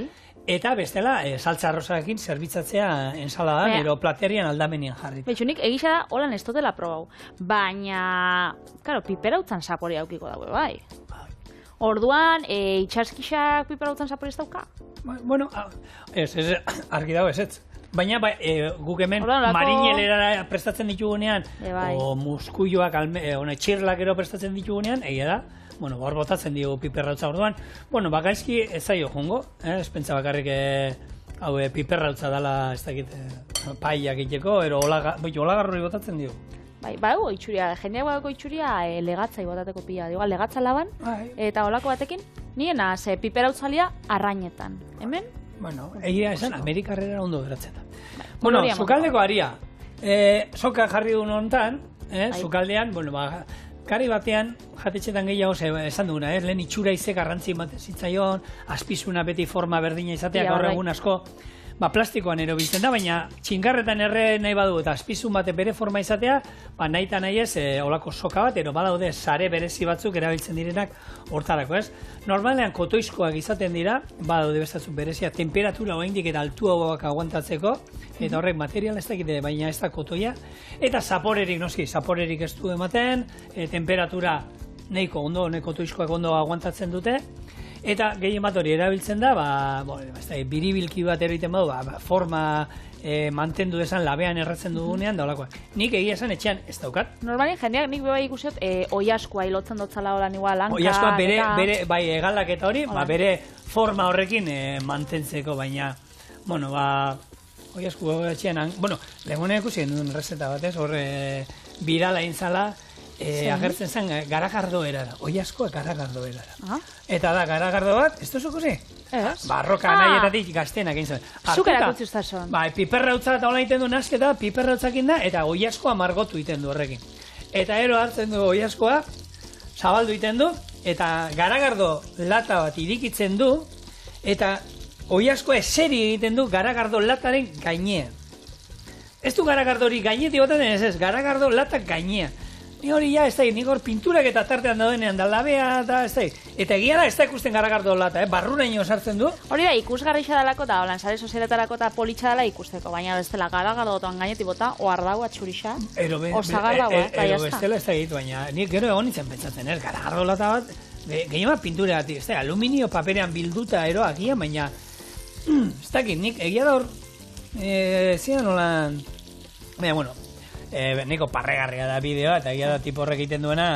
eta bestela, saltza arrozarekin zerbitzatzea ensaladan, ero platerian aldamenien jarri. Betxunik, egisa da, holan ez dutela probau. Baina, karo, piperautzan sapori aukiko daue, bai. Orduan, itxaskisak piperautzan sapori ez dauka? Bueno, ez, argi dago ez. Baina, guk hemen marinelera prestatzen ditugunean, o muskuioak, txirlak ero prestatzen ditugunean, egia da, bueno, hor botatzen digu piperrautza orduan. Bueno, bakaizki ez zaio jongo, ez pentsa bakarrik piperrautza dala, ez dakit, paiak iteko, ero olagarroi botatzen digu. Bai, itxuria, jendeak badako itxuria legatzai botateko pila, digo, legatza laban, eta olako batekin, niena, piperrautzalia arrainetan, hemen? Bueno, egia esan, Amerikarrera ondo geratzen da. Bueno, sukaldeko aria, soka jarri duen honetan, sukaldean, bueno, Kari batean, jatetxetan gehiago esan duguna, lehen itxura izek garrantzi ematen zitzaion, azpizuna beti forma berdina izatea, gaur egun asko, plastikoan erobiltzen da, baina txinkarretan erre nahi badu eta azpizun bate bere forma izatea, nahi eta nahi ez, olako soka bat, ero badaude sare berezi batzuk erabiltzen direnak hortarako, ez? Normalean kotoizkoak izaten dira, badaude bestatzuk berezia, temperatura oraindik eta altuagoak aguantatzeko, eta horrek material ez dakite, baina ez da kotoia, eta zaporerik, noski, zaporerik ez du ematen, temperatura nahiko ondo, kotoizkoak ondo aguantatzen dute, eta gehien bat hori erabiltzen da, biribilki bat eriten badu, forma mantendu desan labean erratzen dugunean, da olakoak. Nik egia esan etxean ez daukat. Normalien jendeak nik bebai ikusiot oiaskoa ilotzen dotzala holan igual, hanka. Oiaskoa bere egalak eta hori, bere forma horrekin mantentzeko, baina, bueno, oiaskoa etxean, bueno, lehengunean ikusi duen rezeta batez, hor birala intzala, agertzen zen garagardo erara, oiaskoa garagardo erara. Eta da, garagardo bat, ez duzu ikusi? Barroka nahietatik gaztenak egin zuen. Zuk erakutsi ustazun. Bai, piperrautza eta hola egiten du nasketa, piperrautzakin da, eta oiaskoa margotu egiten du horrekin. Eta ero hartzen du oiaskoa, zabaldu egiten du, eta garagardo lata bat irikitzen du, eta oiaskoa eseri egiten du garagardo lataren gainean. Ez du garagardori gainetik baten ez, garagardo lata gainean. Ni hori ja, ez da, nik hor pinturak eta tartean daudenean dalabea, eta ez da. Eta egia da, ez da ikusten garagardo lata, barruraino sartzen du. Hori da, ikusgarrixa dalako eta holan sare sozialetarako eta politxa dela ikusteko, baina bestela garagardotoan gainetik bota, oardau atxurixa, osagardaua, eta jazta. Bestela ez da egit, baina nik gero egon nintzen pentsatzen, ez, garagardo lata bat, gehiago pintura bat, ez da, aluminio paperean bilduta ero agian, baina, ez dakit, nik egia da hor, zian holan, baina, bueno, neko parregarria da bideoa, eta egia da tipo horrek egiten duena.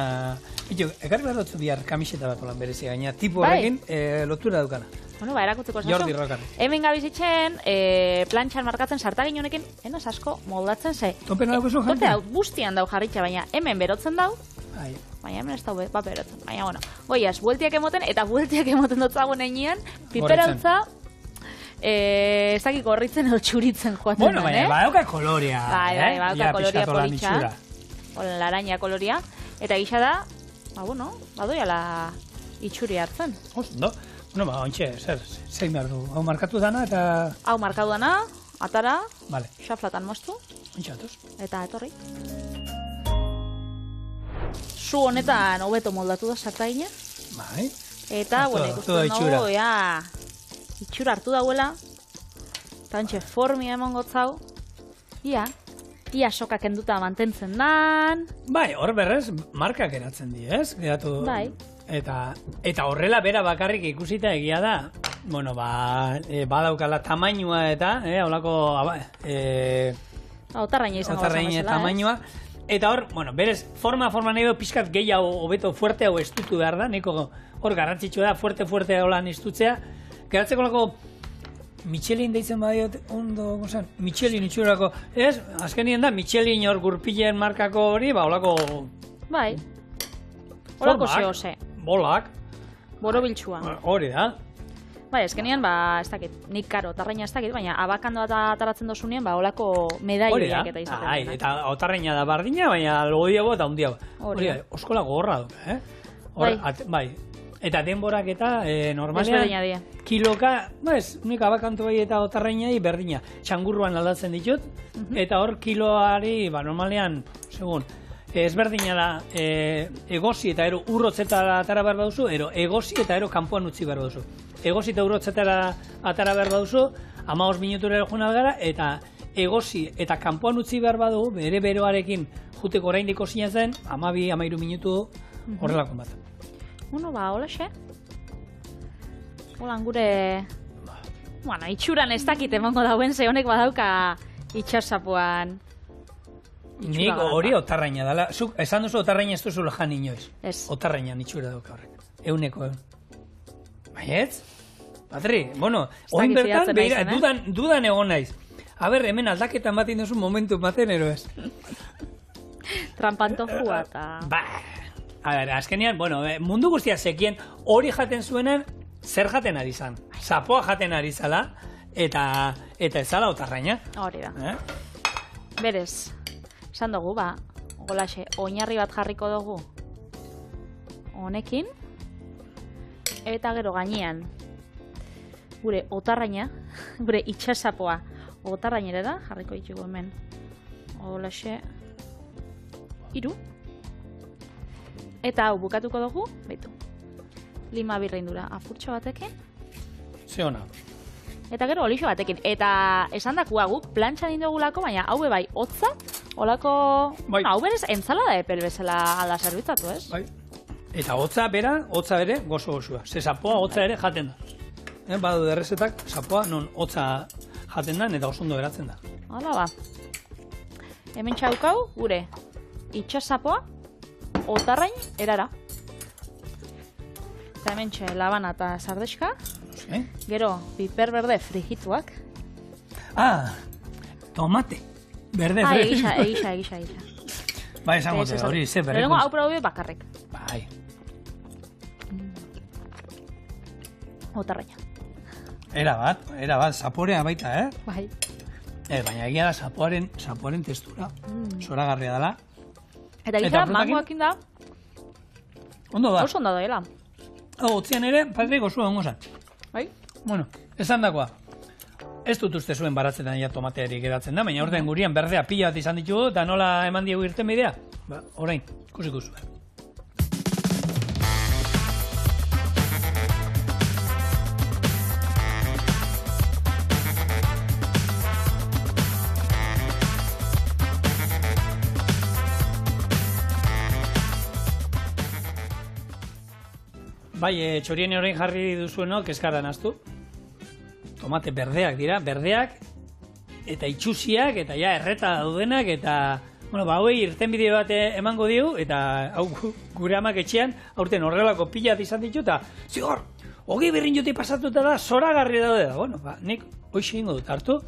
Ekarri behar dutzu bihar kamiseta bat olan berezia gaina, tipo horrekin lotura daukana. Bueno, erakutzeko zazu. Jordi Rokarri. Hemen gabizitzen, plantxan markatzen sartagin honekin, enaz asko moldatzen ze. Topena dauk esun jarri? Guztian dau jarritxa, baina hemen berotzen dau, baina hemen ez dau bat berotzen. Baina, bueno, goiaz, bueltiak emoten, eta bueltiak emoten dutzagun einean, piperautza, ez dakik horritzen edo txuritzen joaten bueno, baina, badauka kolorea. Bai, badauka kolorea politxa. Hola, laraina kolorea. Eta gisa da, bueno, badoia la itxuri hartzen. No? Bueno, ontxe, zein behar du. Hau markatu dana eta... Hau markatu dana, atara, xaflatan moztu. Ontxe atuz. Eta etorri. Zu honetan hobeto moldatu da sartaina. Bai. Eta, bueno, ikusten dugu, itxura hartu dauela, eta ontxe formia emon gotzau, ia sokak enduta mantentzen dan. Bai, hor berrez, markak eratzen di, ez? Bai. Eta horrela bera bakarrik ikusita egia da, bueno, badaukala tamainua eta, holako, otarraina izango otarraina tamainua. Eta hor, bueno, berez, forma nahi du pixkat gehiago hobeto fuerte hau estutu behar da, neko hor garrantzitsua da, fuerte holan estutzea. Geratzeko lako Michelin deitzen badiot, ondo, gozan, Michelin itxurako, ez? Azkenien da, Michelin hor gurpilen markako hori, holako... Bai, holako zehose. Bolak. Borobiltxua. Hori da. Bai, azkenien, ez dakit, nik karo, otarraina ez dakit, baina abakando eta ataratzen dozunean, holako medailiak eta izaten. Eta otarraina da bardina, baina logodiago eta hundiago. Hori da, oskola gogorra duk, Bai. Eta denborak eta normalean kiloka, nik abakantu bai eta otarrainai berdina. Txangurruan aldatzen ditut, eta hor kiloari, normalean, segun, ezberdina da egosi eta ero urrotzetara atara behar baduzu, ero egosi eta ero kanpoan utzi behar baduzu. Egosi eta urrotzetara atara behar baduzu, 15 minutura joan algara, eta egosi eta kanpoan utzi behar badugu, bere beroarekin juteko oraindik ozina zen, 12-13 minutu horrelakon bat. Bueno, hola xe. Holan gure... Bueno, itxuran ez dakit emongo dauen, ze honek badauka itxasapuan... Nik hori otarraina dela. Zuk, esan duzu otarraina ez duzu jan inoiz. Ez. Otarraina itxura dauka horrek. Euneko. Baietz? Patri, bueno, oin bertan, beira, dudan egon naiz. A ber, hemen aldaketan bat induzu momentu baten, ero ez? Trampantojua eta... A ber, azkenean, bueno, mundu guztia zekien hori jaten zuenan, zer jaten ari zan. Zapoa jaten ari zala, eta ez zala otarraina. Hori da. Berez, esan dugu, golaxe, oinarri bat jarriko dugu honekin, eta gero gainean, gure otarraina, gure itxasapoa otarrainera da, jarriko ditugu hemen. Golaxe, 3. Eta hau bukatuko dugu, behitu. Lima birreindura afurtxo batekin. Ze hona. Eta gero olixo batekin. Eta esan dakua guk plantxan indogulako, baina hau bai hotza, olako... Hau berez entzalada epel bezala ala zerbitzatu, ez? Bai. Eta hotza bere, gozo-gozua. Ze zapoa hotza ere jaten da. Badu derrezetak, zapoa non hotza jaten da, eta oso ondo geratzen da. Hala Hemen txaukau, gure itxasapoa, otarrain erara. Eta hemen txe labana eta sardeska. Gero, piper berde frigituak. Tomate. Berde frigituak. Egisa. Bai, esango te, hori, ze berrikuntza. Lehenko hau probi bakarrik. Bai. Otarraina. Era bat, zaporea baita, Bai. Baina egia da zapoaren testura, zoragarria dela. Eta gizara, mangoakin da, Ondo da. oso ondo doela. Otzian ere, Patrik oso ongo zan. Bai? Bueno, esan dakoa. Ez dut uste zuen baratzetan ja tomatearik edatzen da, baina orden gurian berdea pila bat izan ditugu, eta nola eman diegu irten bidea? Ba, orain, ikusiko zuen. Bai, txorien orain jarri duzuenok eskaran aztu. Tomate berdeak dira, berdeak, eta itxusiak, eta ja erreta daudenak, eta, bueno, ba, hoi irtenbide bat emango digu, eta hau gure amak etxean, aurten horrelako pila izan ditu, eta zigor, hogei berrinjotik pasatuta da, zoragarri daude da. Bueno, ba, nik hoxe ingo dut hartu,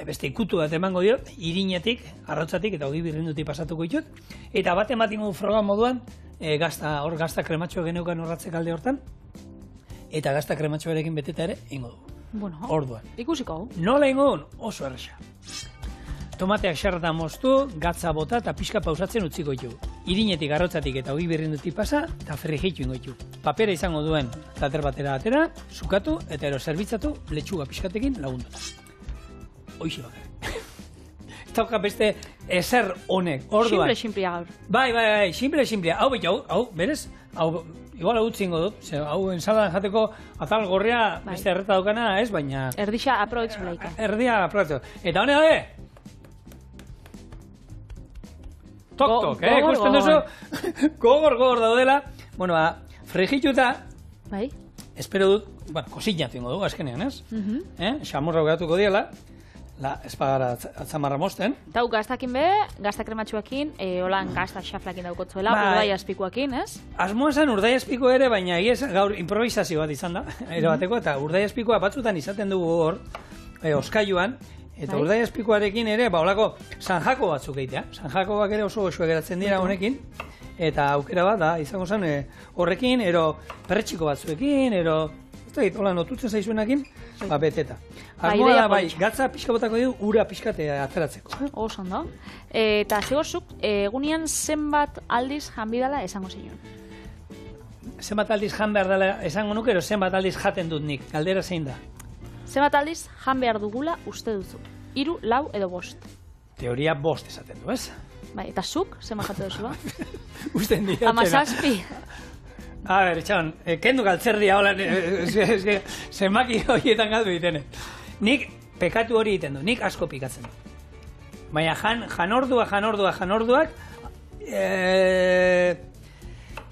beste ikutu bat emango dio, irinetik, arrautzatik, eta hogei berrinjotik pasatuko ditut, eta bat ematingo froga moduan, gazta krematxo geneukan horratzek alde hortan, eta gazta krematxoarekin beteta ere ingo dugu. Bueno, orduan. Ikusiko. Nola ingo duen? Oso erresa. Tomateak xarratan moztu, gatza bota eta pixka pausatzen utziko ditugu. Irinetik, arrautzatik eta hogei berrindutik pasa, eta frijitu ingo ditugu. Papera izango duen tater batera atera, zukatu eta ero zerbitzatu letxuga pixkatekin lagunduta. Hoixe bakar. Tauka beste ezer honek, orduan. Simple gaur. Bai, simple. Hau, berez? Hau, igual hau txingo dut, hau ensaladan jateko atal gorria beste erreta daukana ez, baina... Erdixa aprobetz blaika. Erdia aprobetz. Eta hone dabe? Tok, ikusten duzu? Gogor daudela. Bueno, ba, frigituta, Bai. espero dut, bueno, kosinatu ingo dugu azkenean, ez? Xamurra gatuko diela. Espagara atzamarra mosten. Eta hu gaztakin be, gazta krematxuakin, holan gazta xaflakin daukotzuela, urdai azpikuakin, ez? Asmoa zen urdai azpiku ere, baina gaur improvisazio bat izan da, ere bateko, eta urdai azpikoa batzutan izaten dugu hor, oskailuan, eta urdai azpikuarekin ere, ba, holako sanjako batzuk egitea. Sanjakoak ere oso geratzen dira honekin, eta aukera bat da, izango zen horrekin, ero perretxiko batzuekin, ero... Hola, notutzen zaizuenakin, ba, beteta. Asmoa da, bai, gatza pixka botako dugu, ura pixkate ateratzeko. Oso ondo. Eta zigorzuk, egunean zenbat aldiz janbidala esango zinuen? Zenbat aldiz jan behar dela esango nuke, ero zenbat aldiz jaten dut nik, galdera zein da? Zenbat aldiz jan behar dugula uste duzu? 3, 4 edo 5? Teoria 5 esaten du, ez? Bai, eta zuk, zenbat jate duzu, ba? Usten diatena. 17. A ber, etxaban, kendu galtzerdia, hola, zemaki horietan galdu ditene. Nik pekatu hori egiten du, nik asko pikatzen du. Baina janorduak,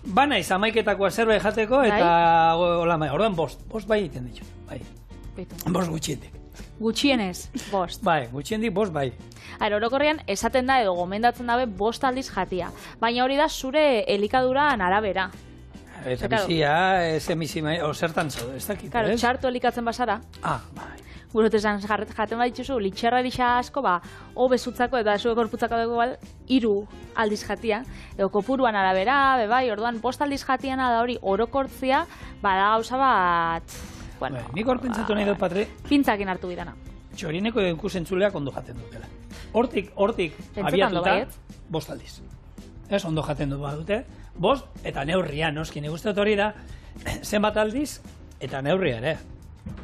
bana izan maiketakoa zerbait jateko, eta, hola, orduan 5 bai egiten ditu, bai. 5 gutxiendik. Gutxienez, 5. Bai, gutxiendik 5 bai. Orokorrean esaten da edo gomendatzen dabe 5 aldiz jatia. Baina hori da zure elikaduran arabera. Eta bizia, ez emizima, zertan zo, ez dakit, ez? Txartu elikatzen basara. Bai. Gurotezan jaten badituzu, litxerra erisa asko, ba, bezutzako eta zue korputzako dugu, 3 aldiz jatia. Edo kopuruan arabera, bai, orduan 5 aldiz jatiana da hori orokortzia, bada gauza bat... Bueno, nik hor pentsatu nahi dut, Patri. Pintzakin hartu bidana. Txorineko ikusentzuleak ondo jaten dutela. Hortik abiatuta, 5 aldiz. Ez ondo jaten dut badute. 5 eta neurria, noski, nik uste dut hori da, zenbat aldiz eta neurria ere.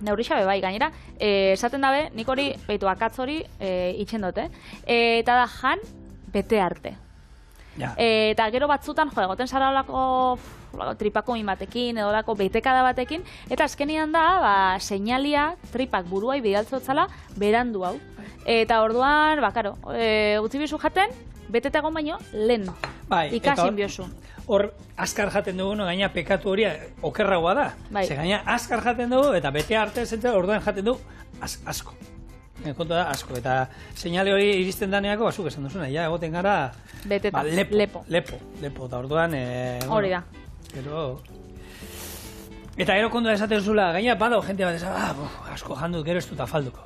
Neurri xabe bai, gainera, esaten dabe, nik hori, behitu akatz hori itxen dute, eta da jan bete arte. Ja. Eta gero batzutan, egoten zara olako tripako batekin, edo olako betekada batekin, eta azkenian da, seinalia tripak buruai bidaltzotzala berandu hau. Eta orduan, karo, utzi bizu jaten, beteta egon baino, lehen. Ikasin biozu. Hor, askar jaten dugu, gaina pekatu hori okerragoa da. Ze gaina, askar jaten dugu, eta bete arte zentzen, orduan jaten dugu, asko. Kontu da, asko. Eta seinale hori iristen daneako, bazuk esan duzuna, ja, egoten gara... Beteta, lepo. Lepo, eta orduan... Hori da. Eta gero kontu da esaten zula, gaina, badago jente bat esan, asko jandut, gero ez dut afalduko.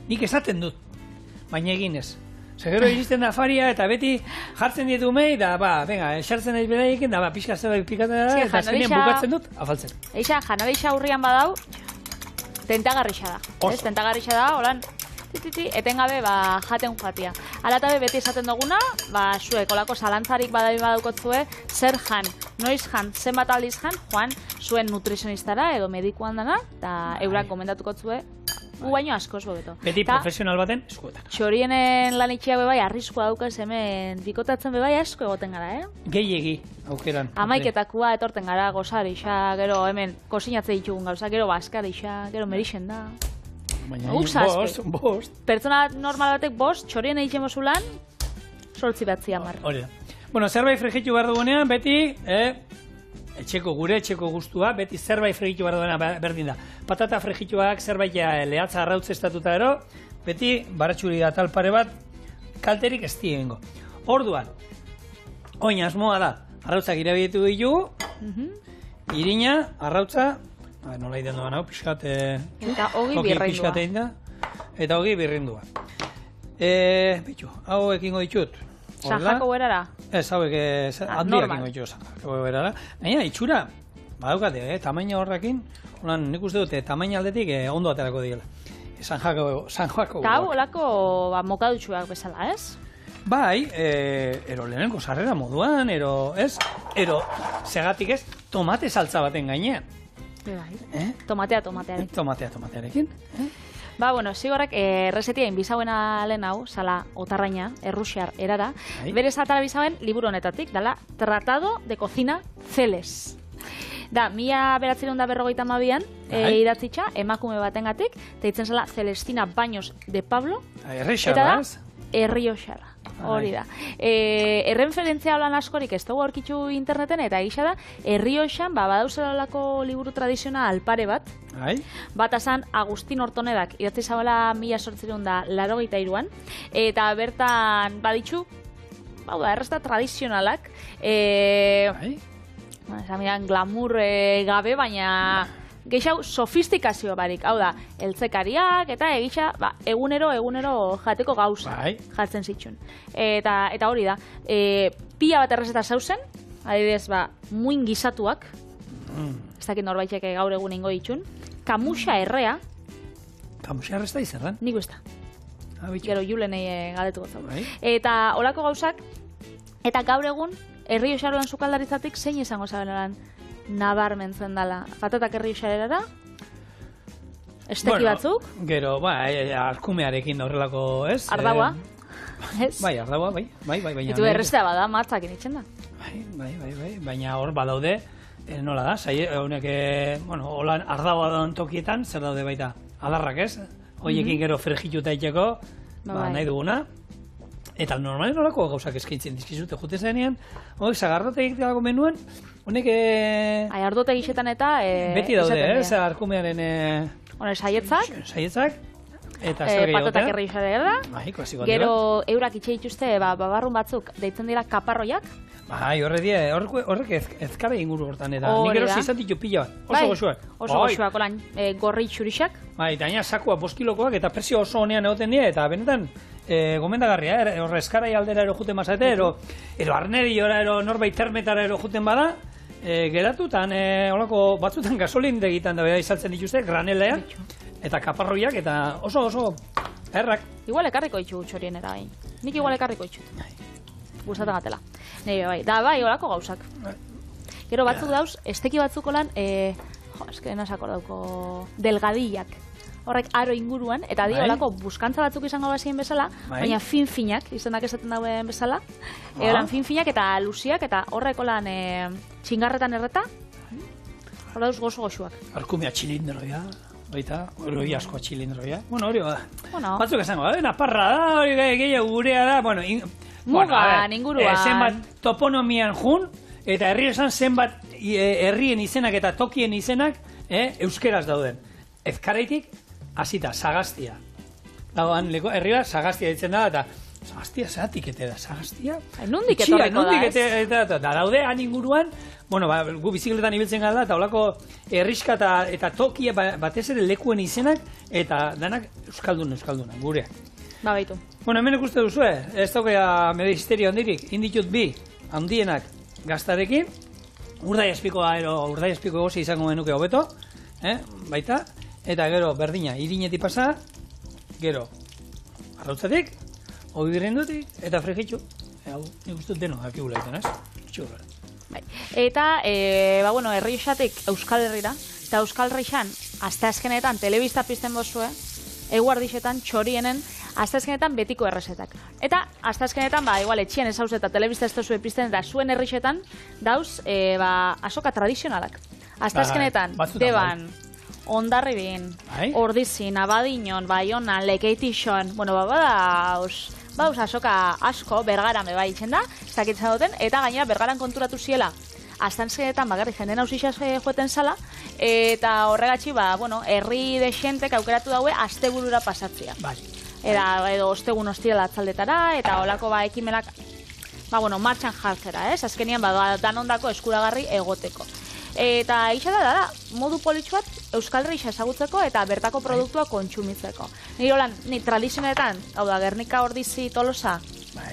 Nik esaten dut, baina egin ez. Segero iristen da afaria eta beti jartzen ditu mei, da, venga, esartzen nahi beraiekin, da, pixka zerbait pikatzen da, eta azkenean bukatzen dut, afaltzen. Eixa, janabeixa aurrian badau, tentagarrixa da. Tentagarrixa da, holan, etengabe jaten joatia. Alatabe beti esaten duguna, zuek olako zalantzarik badaukotzue, zer jan, noiz jan, zenbat aldiz jan, joan zuen nutrizionistara edo medikuan dana, eta eurak gomendatukotzue, gu baino askoz bobeto. Beti profesional baten eskuetan. Txorienen lan itxiak bebai, arriskua daukaz hemen bikotatzen bebai asko egoten gara, Gehiegi aukeran. Amaiketakua etorten gara, gozarixa, gero hemen kosinatze ditugun gauza, gero baskarixa, gero merixen da. Baina bost. Pertsona normal batek bost, txorien egiten mozulan, sortzi batzi amar. Hori da. Bueno, zerbait frigitu behar dugunean, beti, gure etxeko guztua, beti zerbait frigitu behar dugunean berdin da. Patata frigituak zerbait lehatza arrautze estatuta ero, beti baratxuri da tal pare bat, kalterik ez egingo. Orduan, oin asmoa da, arrautzak irabidetu ditugu, irina, arrautza, nola iden duan hau, pixkat... Eta hogi birreindua. Eta hogi birreindua. Bitu, hau ekingo ditut. Sanjako berara? Ez, hauek handiak ekingo ditut sanjako berara. Baina, itxura, badaukate, tamaina horrekin, nik uste dute, tamaina aldetik ondo aterako diela. Sanjako eta hau, olako mokadutxuak bezala, ez? Bai, ero lehenengo sarrera moduan, segatik ez, tomate saltza baten gainean. Tomatearekin. Bueno, zigorrak errezetia inbizauena lehen hau, zala otarraina, erruxiar erara, berez atara bizauen liburu honetatik, dala Tratado de Cocina Celes. Da, 1952an idatzitxa, emakume batengatik, teitzen zela Celestina Baños de Pablo, eta da, Errioxarra. Hori da. Erreferentzia holan askorik ez dugu aurkitu interneten, eta egisa da, Errioxan, badauzelako liburu tradizional pare bat, bat azan Agustin Hortonedak, idatzi zabala 1883an, eta bertan baditxu, errezta tradizionalak, glamour gabe, baina geixau sofistikazio barik, hau da, eltzekariak, eta egisa, egunero jateko gauza jartzen zitxun. Eta hori da, pila bat errezeta zauzen, adibidez, muin gizatuak, ez dakit norbaitek gaur egun ingo ditxun, kamuxa errea. Kamuxa errez da izerran? Nik usta. Gero julenei galdetu gotzau. Eta olako gauzak, eta gaur egun, Errioxaroan sukaldaritzatik zein izango zabenean nabarmentzen dela. Patatak Errioxarera, esteki batzuk. Gero, arkumearekin horrelako, ez? Ardaua. Bai, ardaua, bai. Itu erreztea bada, matzak initzen da. Bai, baina hor badaude, nola da, honek, holan ardaua daun tokietan, zer daude baita, adarrak ez? Hoiekin gero frigituta itxeko, nahi duguna. Eta normalen horako gauzak eskaintzen dizkizute jute zenean, zagardote egiteko menuen, honek... Ardote egitetan eta... Beti daude, arkumearen... Saietzak. Saietzak. Eta zer gehiagotea. Patatak Errioxarera. Gero eurak itxe dituzte, babarrun batzuk, deitzen dira kaparroiak. Bai, horrek ezkara inguru hortan, eta nik erosi izan ditu pila bat, oso goxuak. Oso goxuak, olan, gorri txurixak. Bai, eta gaina sakua 5 kilokoak, eta presio oso honean egoten dira, eta benetan gomendagarria, horre eskarai aldera ero juten bazate, ero arneri ero norbait termetara ero juten bada, geratu, eta holako batzutan gasolin degitan da beda izaltzen dituzte, granelean, eta kaparroiak, eta oso errak. Igual ekarriko ditxu txorien erain. Nik igual ekarriko ditxut. Gustatzen gatela. Bai, da bai, olako gauzak. Gero batzuk dauz, esteki batzuk olan, eske nasako dauko delgadillak. Horrek aro inguruan, eta di olako buskantza batzuk izango bazien bezala, baina fin-finak, izenak esaten dauen bezala. Olan fin-finak eta luziak, eta horrek olan txingarretan erreta, hor dauz gozo-goxuak. Arkumea txilindroia. Baita, hori asko txilindroia. Hori batzuk esango, naparra da, hori gehiago gurea da, mugan, inguruan. Zenbat toponomian jun, eta Errioxan zenbat herrien izenak eta tokien izenak euskeraz dauden. Ezkaraitik, hasita, Sagastia. Dagoan, herria Sagastia ditzen da, eta Sagastia zeratik ete da, Sagastia? Nundik etorreko da, ez? Da daude, han inguruan, gu bizikletan ibiltzen gara, eta holako herriska eta tokia batez ere lekuen izenak, eta danak euskalduna, gureak. Baitu. Hemen ikuste duzu, ez daukea medisterio handirik, inditut bi handienak gaztarekin, urdai espiko egosi izango menuke hobeto, baita, eta gero berdina irinetik pasa, gero arrautzatik, ogirrendutik, eta frigitxu. Hau, nik uste deno, akigula egiten, ez? Bai. Eta, bueno, herrixatik Euskal Herrira, eta Euskal Herrixan, asteazkenetan, telebista pizten bozue, eguardixetan, txorienen, asteazkenetan betiko errezetak. Eta, asteazkenetan, igual, etxien ez hauz eta telebista ez tozue pizten, eta zuen herrixetan, dauz, asoka tradizionalak. Asteazkenetan, Deban, Hondarribin, Ordizin, Abadiñon, Baionan, Lekeitixon, bueno, bauz asoka asko, Bergaran beba itxen da, ez dakitzen duten, eta gainera Bergaran konturatu ziela, asteazkenetan bagarri jenden hausixaz joeten zala, eta horregatxi, bueno, herri de xentek aukeratu daue asteburura pasatzea. Edo ostegun ostirala atzaldetara, eta holako ekimenak, bueno, martxan jartzera, ez? Azkenian, danondako eskuragarri egoteko. Eta isa da, modu politxu bat Euskal Herria ezagutzeko eta bertako produktua kontsumitzeko. Ni tradizionetan, hau da, Gernika, Ordizi, Tolosa,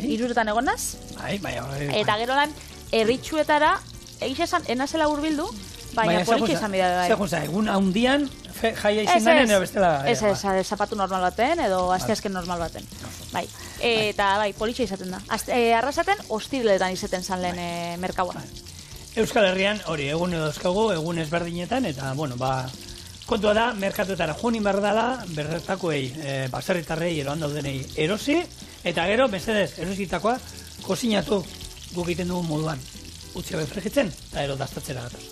iruretan egonaz. Eta gero lan, herritxuetara, egisa esan, enazela urbildu, baina politxe izan bidea bai. Zer egun haundian, jaia izin denen, edo bestela... Ez, zapatu normal baten, edo asteazken normal baten. Eta, politxe izaten da. Arrasaten, hostiriletan izaten zan lehen merkaua. Euskal Herrian, hori, egun edo euskago, egun ezberdinetan, eta, bueno, kontua da, merkatuetara junin behar dela, berretakoei, baserritarrei, eroan daudenei erosi, eta gero, mesedez, erositakoa, kozinatu guk egiten dugun moduan. Utzi gabe fregitzen, eta ero dastatzera gatoz.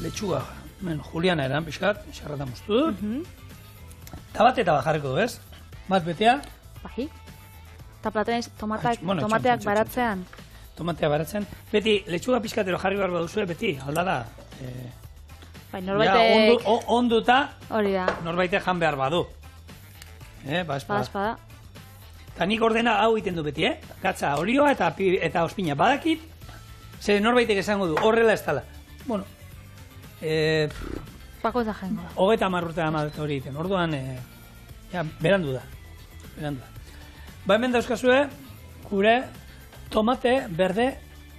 Letxuga, Juliana eran pixkat, xarratan moztu dut. Eta bat jarriko du, ez? Bat betea. Bai. Eta tomateak baratzean. Tomateak baratzean. Beti, letxuga pixkatero jarri behar baduzue, beti, aldala. Norbaitek... Onduta, hori da. Norbaitek jan behar badu. Espada. Eta nik ordena hau egiten du beti, Gatza, orioa eta ospina badakit, ze norbaitek esango du, horrela ez dala. Bueno, Pako eta jengo. 30 urte amat hori egiten. Orduan, berandu da. Hemen dauzkazue, gure tomate berde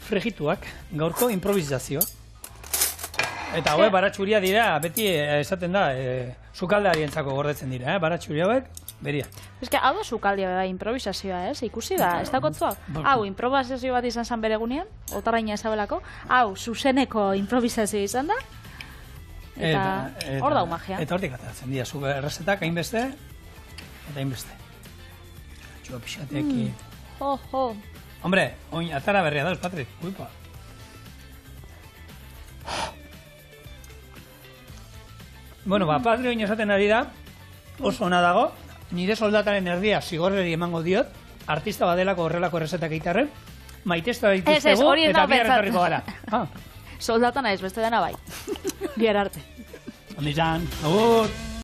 fregituak, gaurko improvisazioa. Eta hauek baratxuria dira, beti esaten da, sukaldarientzako gordetzen dira, baratxuria hauek, beria. Hau da sukaldia improvisazioa, ikusi da, ez dakotzuak? Hau, improvisazio bat izan zan beregunean, otarraina ezabelako, hau, zuzeneko improvisazioa izan da, eta hor dau magia. Eta hortik atatzen dira, zu errezetak hainbeste, eta hainbeste. Txua pixateki. Hombre, oin atara berria dauz, Patrik, uipa. Bueno, Patrik oin esaten ari da, oso ona dago, nire soldataren erdia zigorreri emango diot, artista badelako horrelako errezetak eitarren, maitezta dituztegu, eta bihar etorriko gara. Soldata naiz, beste dena bai. Bihar arte. Ondizan, agur!